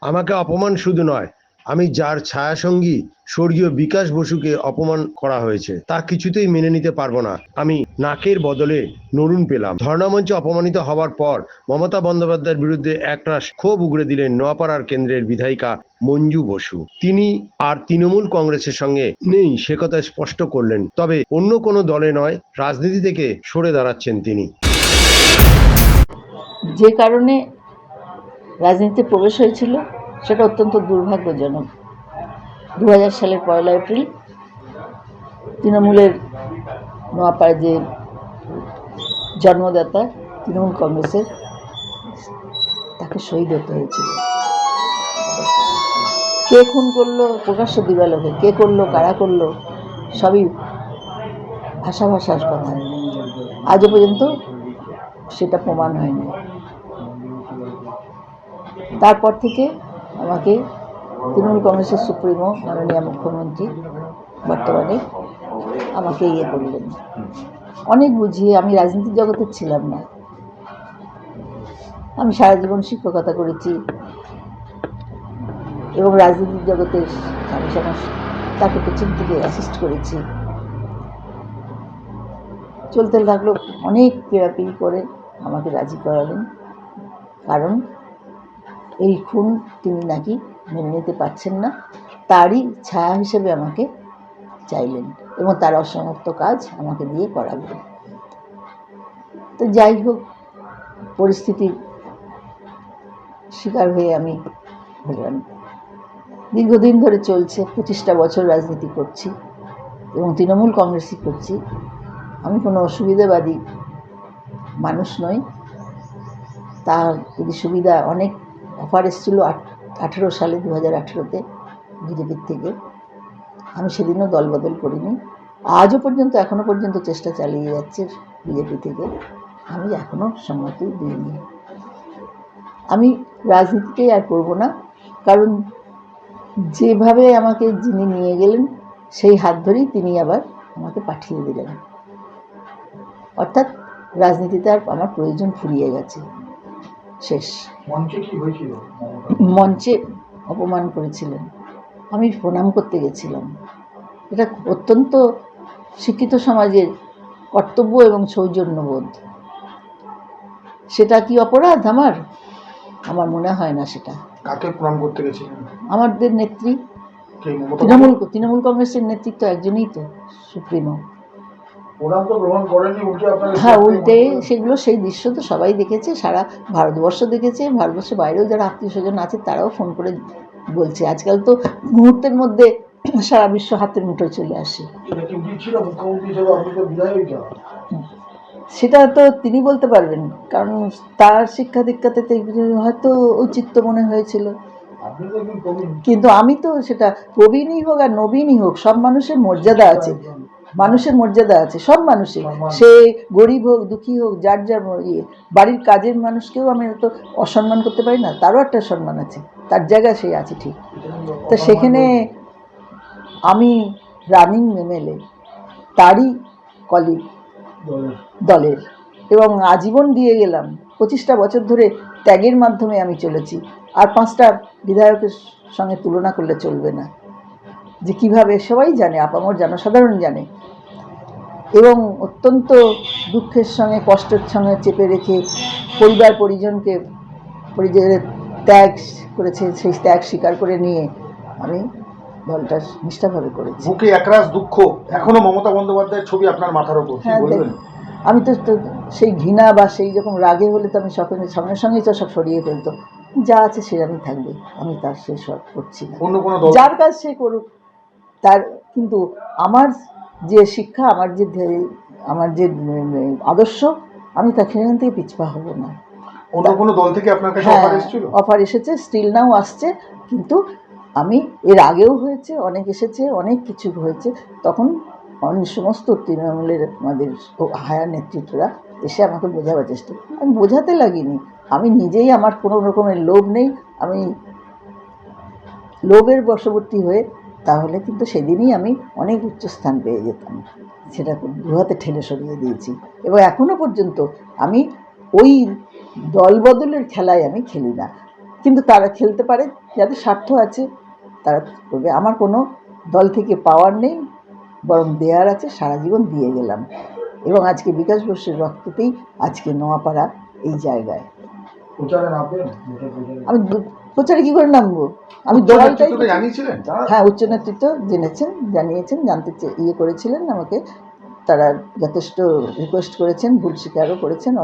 আমাকে অপমান শুধু নয়, আমি যার ছায়াসঙ্গী স্বর্গীয় বিকাশ বসুকে অপমান করা হয়েছে তা কিছুতেই মেনে নিতে পারবো না। আমি নাকের বদলে নরুন পেলাম। ধর্ণামঞ্চে অপমানিত হওয়ার পর মমতা বন্দ্যোপাধ্যায়ের বিরুদ্ধে একরাশ ক্ষোভ উগরে দিলেন নোয়াপাড়ার কেন্দ্রের বিধায়িকা মঞ্জু বসু। তিনি আর তৃণমূল কংগ্রেসের সঙ্গে নেই সে কথা স্পষ্ট করলেন, তবে অন্য কোনো দলে নয়, রাজনীতি থেকে সরে দাঁড়াচ্ছেন তিনি। যে কারণে রাজনীতিতে প্রবেশ হয়েছিল সেটা অত্যন্ত দুর্ভাগ্যজনক। 2000 সালের 1 এপ্রিল তৃণমূলের নোয়াপাড়ায় যে জন্মদাতা তৃণমূল কংগ্রেসের, তাকে শহীদ হতে হয়েছিল। কে খুন করলো প্রকাশ্য দিবালোকে, কে করলো, কারা করলো, সবই ভাষার কথা। আজও পর্যন্ত সেটা প্রমাণ হয়নি। তারপর থেকে আমাকে তৃণমূল কংগ্রেসের সুপ্রিমো মাননীয় মুখ্যমন্ত্রী বর্তমানে আমাকে করলেন, অনেক বুঝিয়ে। আমি রাজনীতির জগতে ছিলাম না, আমি সারা জীবন শিক্ষকতা করেছি এবং রাজনীতির জগতে আমি তাকে পেছন থেকে অ্যাসিস্ট করেছি। চলতে লাগলো, অনেক পেরাপিরি করে আমাকে রাজি করালেন, কারণ এই খুন তিনি নাকি মেনে নিতে পারছেন না, তারই ছায়া হিসেবে আমাকে চাইলেন এবং তার অসমাপ্ত কাজ আমাকে দিয়ে করাবেন। তো যাই হোক, পরিস্থিতির শিকার হয়ে আমি হলাম। দীর্ঘদিন ধরে চলছে, 25টা বছর রাজনীতি করছি এবং তৃণমূল কংগ্রেসই করছি। আমি কোনো অসুবিধাবাদী মানুষ নই। তার যদি সুবিধা, অনেক অফার এসেছিল 18 সালে, 2018-তে বিজেপির থেকে। আমি সেদিনও দলবদল করিনি, আজও পর্যন্ত, এখনও পর্যন্ত চেষ্টা চালিয়ে যাচ্ছে বিজেপি থেকে। আমি এখনও সম্মতি দিইনি। আমি রাজনীতিতেই আর করব না, কারণ যেভাবে আমাকে যিনি নিয়ে গেলেন সেই হাত ধরেই তিনি আবার আমাকে পাঠিয়ে দিলেন। অর্থাৎ রাজনীতিতে আর আমার প্রয়োজন ফুরিয়ে গেছে, শেষ। মঞ্চে কি হয়েছিল? মঞ্চে অপমান করেছিলেন, আমি প্রণাম করতে গেছিলাম। এটা অত্যন্ত শিক্ষিত সমাজের কর্তব্য এবং সৌজন্যবোধ। সেটা কি অপরাধ আমার মনে হয় না সেটা। কাকে প্রণাম করতে গেছিলেন? আমাদের নেত্রী, তৃণমূল কংগ্রেসের নেতৃত্ব একজনই তো, সুপ্রিমো। প্রণাম তো গ্রহণ করেননি, উল্টে আপনাকে? হ্যাঁ, উল্টে সেগুলো, সেই দৃশ্য তো সবাই দেখেছে, সারা ভারতবর্ষ দেখেছে। ভারতবর্ষের বাইরেও যারা আত্মীয় স্বজন আছে তারাও ফোন করে বলছে। আজকাল তো মুহূর্তের মধ্যে সারা বিশ্ব হাতের মুঠোয় চলে আসে। সেটা তো তিনি বলতে পারবেন, কারণ তার শিক্ষা দীক্ষাতে হয়তো ঔচিত্য মনে হয়েছিল। কিন্তু আমি তো সেটা, প্রবীণই হোক আর নবীনই হোক, সব মানুষের মর্যাদা আছে, মানুষের মর্যাদা আছে, সব মানুষের। সে গরিব হোক, দুঃখী হোক, যার যার বাড়ির কাজের মানুষকেও আমি তো অসম্মান করতে পারি না, তারও একটা সম্মান আছে, তার জায়গায় সে আছে, ঠিক। তো সেখানে আমি রানিং এমএলএ, তারই কলিগ দলের, এবং আজীবন দিয়ে গেলাম। 25টা বছর ধরে ত্যাগের মাধ্যমে আমি চলেছি। আর 5টা বিধায়কের সঙ্গে তুলনা করলে চলবে না, যে কিভাবে সবাই জানে, আপামর জনসাধারণ জানে। এবং অত্যন্ত দুঃখের সঙ্গে, কষ্টের সঙ্গে চেপে রেখে পরিবার পরিজনকে ত্যাগ করেছে, সেই ত্যাগ স্বীকার করে নিয়ে আমি দলটা নিষ্ঠাভাবে করেছি। বুকে একরাশ দুঃখ, এখনো মমতা বন্দ্যোপাধ্যায়ের ছবি আপনার মাথার ওপর। হ্যাঁ, আমি তো সেই ঘৃণা বা সেই রকম রাগে হলে তো আমি সঙ্গে সঙ্গেই তো সব সরিয়ে ফেলতো। যা আছে সেরকমই থাকবে, আমি তার সে সব করছি না। যার কাজ সে করুক, তার, কিন্তু আমার যে শিক্ষা, আমার যে আদর্শ, আমি তা সেখান থেকে পিছপা হব না। অন্য কোনো দল থেকে আপনার কাছে অফার এসেছিল? অফার এসেছে, স্টিল নাও আসছে, কিন্তু আমি, এর আগেও হয়েছে, অনেক এসেছে, অনেক কিছু হয়েছে, তখন অনেক সমস্ত তৃণমূলের আমাদের হায়ার নেতৃত্বরা এসে আমাকে বোঝাবার চেষ্টা, আমি বোঝাতে লাগিনি। আমি নিজেই, আমার কোনো রকমের লোভ নেই, আমি লোভের বশবর্তী হয়ে তাহলে কিন্তু সেদিনই আমি অনেক উচ্চস্থান পেয়ে যেতাম। সেটা দুহাতে ঠেলে সরিয়ে দিয়েছি, এবং এখনও পর্যন্ত আমি ওই দলবদলের খেলায় আমি খেলি না। কিন্তু তারা খেলতে পারে, যাদের স্বার্থ আছে তারা করবে। আমার কোনো দল থেকে পাওয়ার নেই, বরং দেয়ার আছে, সারা জীবন দিয়ে গেলাম। এবং আজকে বিকাশ বসুর রক্ততেই আজকে নোয়াপাড়া এই জায়গায়। প্রচারে নামবেন? আমি প্রচারে কি করে নামবো? আমি উচ্চ দলটাই নেতৃত্বকে জানিয়েছিলেন? হ্যাঁ, উচ্চ নেতৃত্ব জানিয়েছেন, ইয়ে করেছিলেন আমাকে। তারা যথেষ্ট রিকোয়েস্ট করেছেন, ভুল স্বীকারও করেছেন।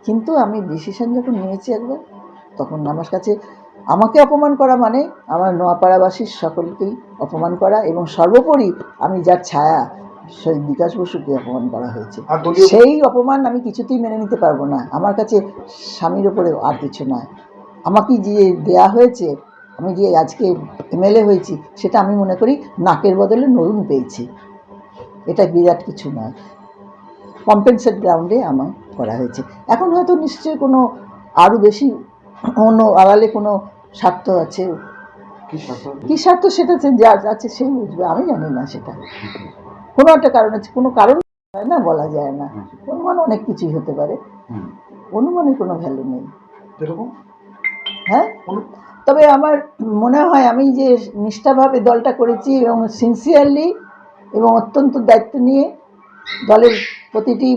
কিন্তু আমি ডিসিশন যখন নিয়েছি একবার, তখন আমার কাছে আমাকে অপমান করা মানে আমার নোয়াপাড়াবাসীর সকলকেই অপমান করা, এবং সর্বোপরি আমি যার ছায়া সেই বিকাশ বসুকে অপমান করা হয়েছে। আর দলীয় সেই অপমান আমি কিছুতেই মেনে নিতে পারবো না। আমার কাছে স্বামীর ওপরে আর কিছু নয়। আমাকে যে দেয়া হয়েছে, আমি যে আজকে এমএলএ হয়েছি, সেটা আমি মনে করি নাকের বদলে নরুন পেয়েছি। এটা বিরাট কিছু নয়, কম্পেনসেট গ্রাউন্ডে আমার করা হয়েছে। এখন হয়তো নিশ্চয়ই কোনো আরও বেশি অন্য আড়ালে কোনো স্বার্থ আছে। কি স্বার্থ? কী স্বার্থ সেটা যার আছে সেই বুঝবে, আমি জানি না। সেটা কোনো একটা কারণ আছে, কোনো কারণ হয় না, বলা যায় না। অনুমান অনেক কিছুই হতে পারে, অনুমানের কোনো ভ্যালু নেই। এরকম হ্যাঁ, তবে আমার মনে হয় আমি যে নিষ্ঠাভাবে দলটা করেছি এবং সিনসিয়ারলি এবং অত্যন্ত দায়িত্ব নিয়ে দলের প্রতিটি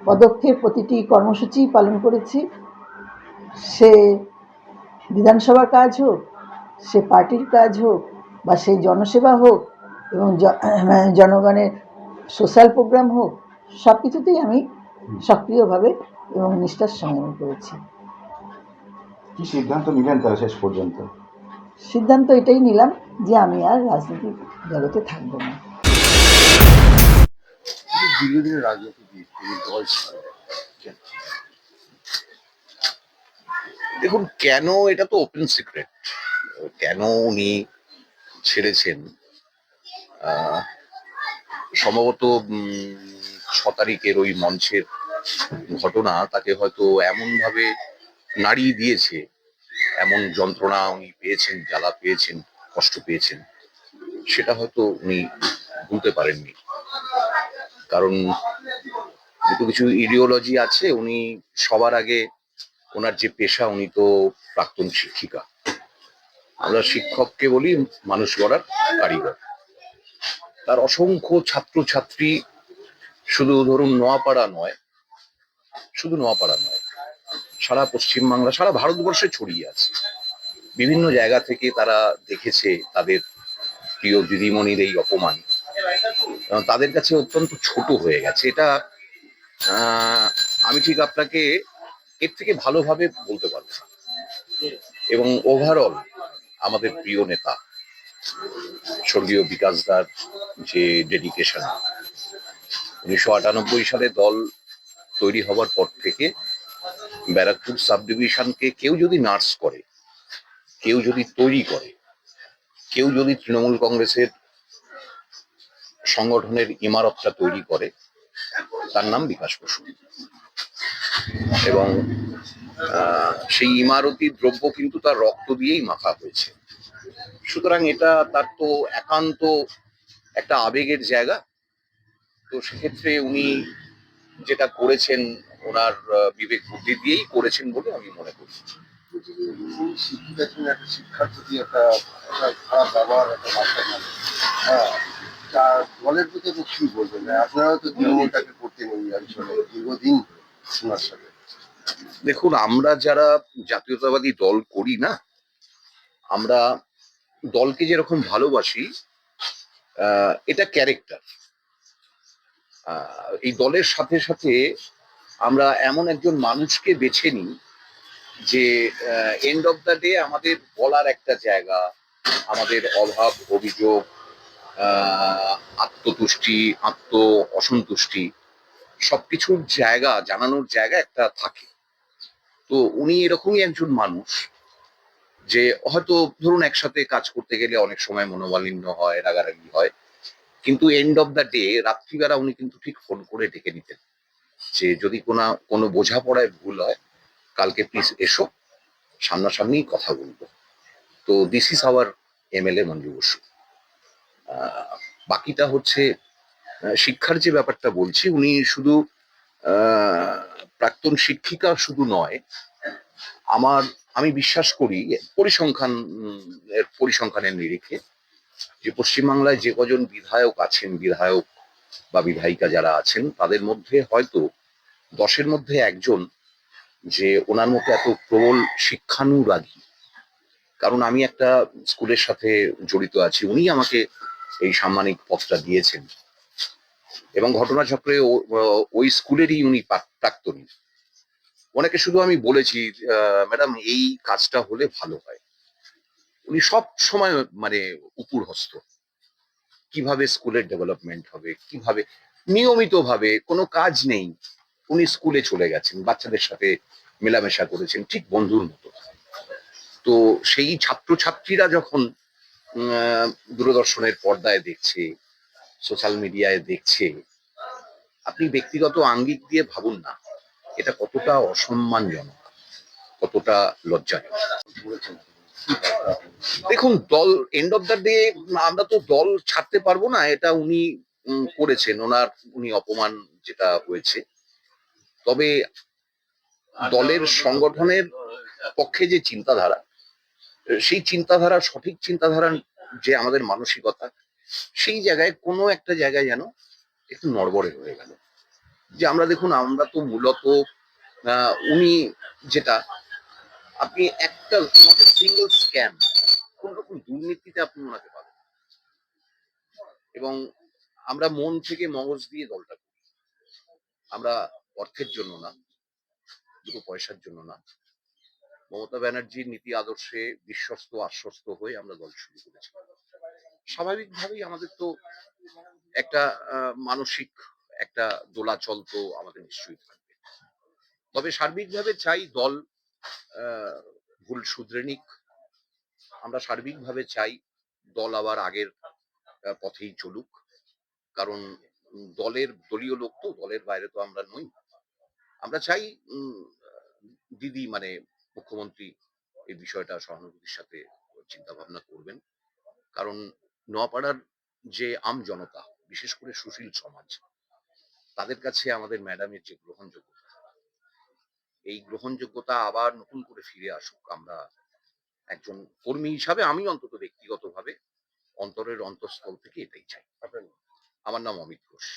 পদক্ষেপ, প্রতিটি কর্মসূচি পালন করেছি। সে বিধানসভার কাজ হোক, সে পার্টির কাজ হোক, বা সেই জনসেবা হোক, এবং জনগণের সোশ্যাল প্রোগ্রাম হোক, সব কিছুতেই আমি সক্রিয়ভাবে এবং নিষ্ঠার সঙ্গে আমি করেছি। কি সিদ্ধান্ত নিলেন তারা শেষ পর্যন্ত? সিদ্ধান্ত এটাই নিলাম যে আমি আর রাজনীতির জগতে থাকবো না। দীর্ঘদিনের রাজনীতিবিদ, তিনি দল ছাড়লেন কেন? দেখুন, কেন এটা তো ওপেন সিক্রেট। কেন উনি ছেড়েছেন, আহ, সম্ভবত 6 তারিখের ওই মঞ্চের ঘটনা তাকে হয়তো এমন ভাবে নাড়িয়ে দিয়েছে, এমন যন্ত্রণা উনি পেয়েছেন, জ্বালা পেয়েছেন, কষ্ট পেয়েছেন, সেটা হয়তো উনি ভুলতে পারেননি। কারণ যেহেতু কিছু ইডিওলজি আছে, উনি সবার আগে ওনার যে পেশা, উনি তো প্রাক্তন শিক্ষিকা। আমরা শিক্ষককে বলি মানুষ গড়ার কারিগর। তার অসংখ্য ছাত্রছাত্রী শুধু ধরুন নোয়াপাড়া নয়, শুধু নোয়াপাড়া নয়, সারা পশ্চিমবাংলা, সারা ভারতবর্ষে ছড়িয়ে আছে। বিভিন্ন জায়গা থেকে তারা দেখেছে তাদের প্রিয় দিদিমণির এই অপমান, তাদের কাছে অত্যন্ত ছোট হয়ে গেছে। এটা আমি ঠিক আপনাকে এর থেকে ভালোভাবে বলতে পারবো না। এবং ওভারঅল আমাদের প্রিয় নেতা স্বর্গীয় বিকাশ দার যে ডেডিকেশন, 1998 সালে দল তৈরি হবার পর থেকে ব্যারাকপুর সাব ডিভিশনকে কেউ যদি নার্স করে, কেউ যদি তৈরি করে, কেউ যদি তৃণমূল কংগ্রেসের সংগঠনের ইমারতটা তৈরি করে, তার নাম বিকাশ বসু। এবং সেই ইমারতি দ্রব্য কিন্তু তার রক্ত দিয়েই মাখা হয়েছে। সুতরাং এটা তার তো একান্ত একটা আবেগের জায়গা। তো সেক্ষেত্রে উনি যেটা করেছেন, ওনার বিবেক বুদ্ধি দিয়েই করেছেন বলে আমি মনে করি। শিক্ষিকা ছিলেন, একটা শিক্ষার প্রতি একটা খারাপ ব্যবহার, একটা বার্তা গেল। হ্যাঁ, দলের প্রতি আপনি কি বলবেন? আপনারাও তো তৃণমূলটাকে করতেন ওই অঞ্চলে দীর্ঘদিন ওনার সাথে। দেখুন, আমরা যারা জাতীয়তাবাদী দল করি না, আমরা দলকে যেরকম ভালোবাসি, এটা ক্যারেক্টার। এই দলের সাথে সাথে আমরা এমন একজন মানুষকে বেছে নিই যে এন্ড অফ দ্য ডে আমাদের বলার একটা জায়গা, আমাদের অভাব অভিযোগ, আত্মতুষ্টি, আত্ম অসন্তুষ্টি, সবকিছুর জায়গা জানানোর জায়গা একটা থাকে। তো উনি এরকমই একজন মানুষ যে হয়তো ধরুন একসাথে কাজ করতে গেলে অনেক সময় মনোমালিন্য হয়, রাগারাগি হয়, কিন্তু এন্ড অফ দ্য ডে রাত্রিবেলা উনি কিন্তু ঠিক ফোন করে ডেকে নিতেন যে যদি কোনো বোঝাপড়ায় ভুল হয়, কালকে প্লিজ এসো, সামনাসামনি কথা বলবো। তো this is our MLA Manju Basu. বাকিটা হচ্ছে শিক্ষার যে ব্যাপারটা বলছি, উনি শুধু প্রাক্তন শিক্ষিকা শুধু নয়, আমি বিশ্বাস করি পরিসংখ্যান এর পরিসংখ্যানের নিরিখে যে পশ্চিমবাংলায় যে কজন বিধায়ক আছেন, বিধায়ক বা বিধায়িকা যারা আছেন, তাদের মধ্যে হয়তো 10-এর মধ্যে একজন যে ওনার মতো এত প্রবল শিক্ষানুরাগী। কারণ আমি একটা স্কুলের সাথে জড়িত আছি, উনি আমাকে এই সাম্মানিক পদটা দিয়েছেন এবং ঘটনাচক্রে ওই স্কুলেরই উনি প্রাক্তনী। ওনাকে শুধু আমি বলেছি, ম্যাডাম এই কাজটা হলে ভালো হয়। উনি সব সময় মানে উপরহস্ত, কিভাবে স্কুলের ডেভেলপমেন্ট হবে, কিভাবে নিয়মিত ভাবে, কোনো কাজ নেই উনি স্কুলে চলে গেছেন, বাচ্চাদের সাথে মেলামেশা করেছেন ঠিক বন্ধুর মতো। তো সেই ছাত্রছাত্রীরা যখন দূরদর্শনের পর্দায় দেখছে, সোশ্যাল মিডিয়ায় দেখছে, আপনি ব্যক্তিগত আঙ্গিক দিয়ে ভাবুন না এটা কতটা অসম্মানজনক, কতটা লজ্জাজনক। দেখুন, দল এন্ড অফ দ্য ডে আমরা তো দল ছাড়তে পারবো না, এটা উনি করেছেন, উনি অপমান যেটা হয়েছে। তবে দলের সংগঠনের পক্ষে যে চিন্তাধারা, সেই চিন্তাধারা, সঠিক চিন্তাধারা, যে আমাদের মানসিকতা, সেই জায়গায় কোনো একটা জায়গায় যেন একটু নড়বড়ে হয়ে গেল। যে আমরা দেখুন, আমরা তো মূলত উনি যেটা, আপনি একটা সিঙ্গেল স্ক্যাম, কোন রকম দুর্নীতিতে আপনি ওনাকে পাবেন। এবং আমরা মন থেকে মগজ দিয়ে দলটা করি, আমরা অর্থের জন্য না, দুটো পয়সার জন্য না। মমতা ব্যানার্জির নীতি আদর্শে বিশ্বস্ত আশ্বস্ত হয়ে আমরা দল শুরু করেছি। স্বাভাবিকভাবেই আমাদের তো একটা মানসিক একটা দোলাচল তো আমাদের নিশ্চয়ই থাকবে। তবে সার্বিকভাবে চাই দল ভুল শুধরে নিক। আমরা সার্বিকভাবে চাই দল আবার আগের পথেই চলুক। কারণ দলীয় লোক তো, দলের বাইরে তো আমরা নই। আমরা চাই দিদি মানে মুখ্যমন্ত্রী এই বিষয়টা সহানুভূতির সাথে চিন্তা ভাবনা করবেন। কারণ নোয়াপাড়ার যে আম জনতা, বিশেষ করে সুশীল সমাজ, তাদের কাছে আমাদের ম্যাডামের যে গ্রহণযোগ্যতা, এই গ্রহণযোগ্যতা আবার নতুন করে ফিরে আসুক। আমরা একজন কর্মী হিসাবে আমি অন্তত ব্যক্তিগতভাবে অন্তরের অন্তঃস্থল থেকে এটাই চাই। আমার নাম অমিত ঘোষ।